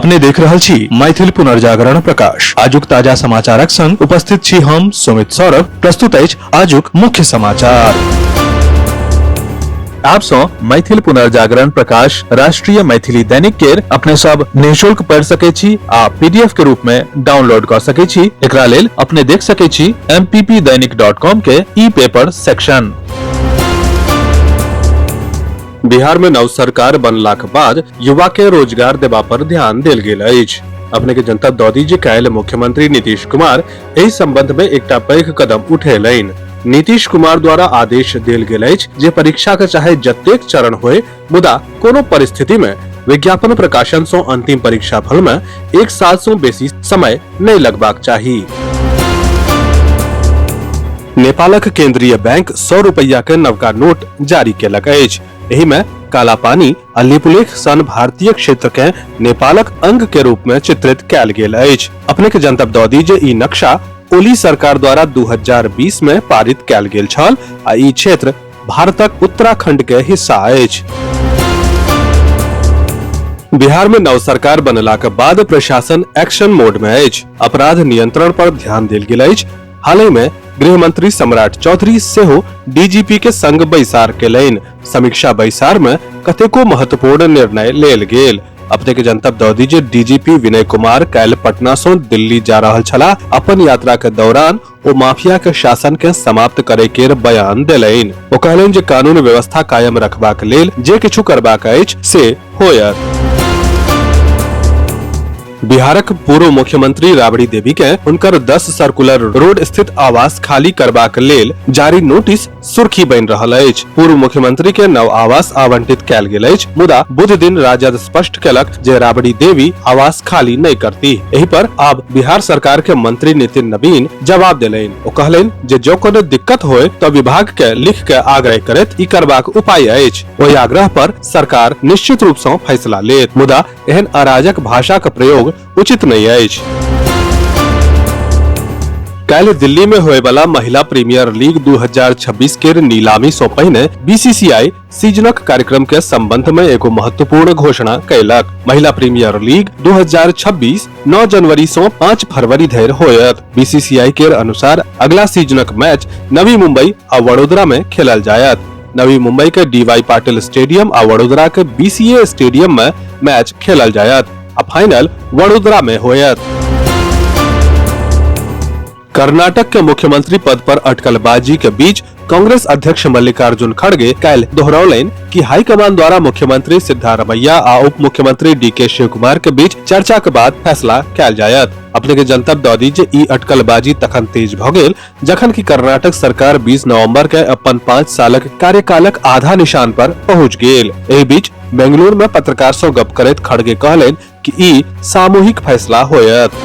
अपने देख रहल छी मैथिल पुनर्जागरण प्रकाश। आजुक ताजा समाचारक संग उपस्थित छी हम सुमित सौरभ। प्रस्तुत अछि आजुक मुख्य समाचार। आप सो मैथिल पुनर्जागरण प्रकाश राष्ट्रीय मैथिली दैनिक केर अपने सब निःशुल्क पढ़ सके छी आ पीडीएफ के रूप में डाउनलोड कर सके छी। एकरा लेल अपने देख सके छी mppdainik.com के ई पेपर सेक्शन। बिहार में नव सरकार बनलाक बाद युवा के रोजगार देबा पर ध्यान देल गेल अछि। अपने के जनता दऽ दी जे काल्हि मुख्यमंत्री नीतीश कुमार एहि संबंध में एकटा पैघ कदम उठेलनि। नीतीश कुमार द्वारा आदेश देल गेल अछि जे परीक्षा के चाहे जतेक चरण होय, मुदा कोनो परिस्थिति में विज्ञापन प्रकाशन सँ अंतिम परीक्षा फल में 1 साल सँ बेसी समय नहि लगबाक चाही। नेपालक केंद्रीय बैंक 100 रुपया के नवका नोट जारी केलक अछि। एहि में काला पानी आ लिपुलेख सन भारतीय क्षेत्र के नेपालक अंग के रूप में चित्रित कैल गेल अछि। अपने के जनतब दऽ दी जे ई नक्शा ओली सरकार द्वारा 2020 में पारित कैल गेल छल आ ई क्षेत्र भारतक उत्तराखंड के हिस्सा अछि। बिहार में नव सरकार बनलाक बाद प्रशासन एक्शन मोड में अछि। अपराध नियंत्रण पर ध्यान देल गेल अछि। हाल ही में गृह मंत्री सम्राट चौधरी सेहो डीजीपी के संग बैसार केलनि। समीक्षा बैसार में कतेको महत्वपूर्ण निर्णय लेल गेल। अपने के जनतब दऽ दी जे डीजीपी विनय कुमार काल्हि पटना सँ दिल्ली जा रहल छलाह। अपन यात्रा के दौरान ओ माफिया के शासन के समाप्त करे के बयान देलनि। ओ कहलनि जे कानून व्यवस्था कायम रखबाक लेल जे किछु करबाक अछि से होयत। बिहारक पूर्व मुख्यमंत्री राबड़ी देवी के हुनकर 10 सर्कुलर रोड स्थित आवास खाली करबाक लेल जारी नोटिस सुर्खी बनि रहल अछि। पूर्व मुख्यमंत्री के नव आवास आवंटित कैल गेल अछि, मुदा बुध दिन राजद स्पष्ट केलक जे राबड़ी देवी आवास खाली नहीं करती। एहि पर आब बिहार सरकार के मंत्री नितिन नवीन जवाब देलनि। ओ कहलनि जे जो कोनो दिक्कत होय तो विभाग के लिख के आग्रह करैत ई करबाक उपाय अछि। ओहि आग्रह पर सरकार निश्चित रूप सँ फैसला लेत, मुदा एहन अराजक भाषा के प्रयोग उचित नहीं अछि। काल्हि दिल्ली में होए वाला महिला प्रीमियर लीग 2026 के नीलामी सँ पहिने बीसीसीआई सीजनक कार्यक्रम के संबंध में एगो महत्वपूर्ण घोषणा कयलक। महिला प्रीमियर लीग 2026 9 जनवरी सँ 5 फरवरी धरि होयत। बीसीसीआई के अनुसार अगला सीजनक मैच नवी मुंबई आ वडोदरा में खेलल जायत। नवी मुंबई के डीवाई पाटिल स्टेडियम आ वडोदरा के बीसीए स्टेडियम में मैच खेलल जायत आ फाइनल वडोदरा में होयत। कर्नाटक के मुख्यमंत्री पद पर अटकलबाजी के बीच कांग्रेस अध्यक्ष मल्लिकार्जुन खड़गे काल्हि दोहरौलनि कि हाईकमान द्वारा मुख्यमंत्री सिद्धारमैया आ उप मुख्यमंत्री डीके शिवकुमार के बीच चर्चा के बाद फैसला कैल जायत। अपने के जनतब दऽ दी जे ई अटकलबाजी तखन तेज भऽ गेल जखन कि कर्नाटक सरकार 20 नवंबर के अपन 5 सालक कार्यकालक आधा निशान पर पहुंच गेल। एहि बीच बेंगलुरु में पत्रकार सँ गप करैत खड़गे कहलनि कि ई सामूहिक फैसला होयत।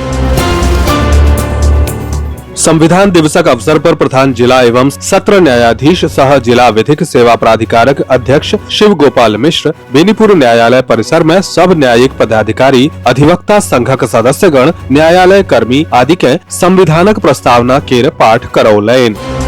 संविधान दिवसक अवसर पर प्रधान जिला एवं सत्र न्यायाधीश सह जिला विधिक सेवा प्राधिकारक अध्यक्ष शिव गोपाल मिश्र बेनीपुर न्यायालय परिसर में सब न्यायिक पदाधिकारी, अधिवक्ता संघक सदस्यगण, न्यायालय कर्मी आदि के संविधानक प्रस्तावना केर पाठ करौलनि।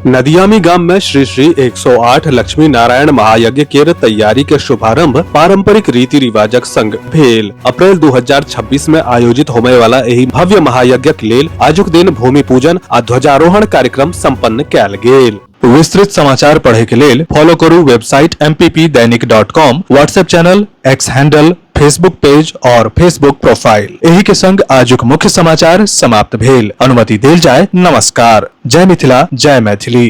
नदियामी गाम में श्री श्री 108 लक्ष्मी नारायण महायज्ञ केर तैयारी के शुभारंभ पारंपरिक रीति रिवाजक संग भेल। अप्रैल 2026 में आयोजित होने वाला एहि भव्य महायज्ञक लेल आजुक दिन भूमि पूजन आ ध्वजारोहण कार्यक्रम संपन्न कैल गेल। विस्तृत समाचार पढ़े के लेल फॉलो करू website mppdainik.com, WhatsApp channel, x handle, Facebook page और फेसबुक प्रोफाइल। एही के संग आजुक मुख्य समाचार समाप्त भेल। अनुमति देल जाय। नमस्कार। जय मिथिला, जय मैथिली।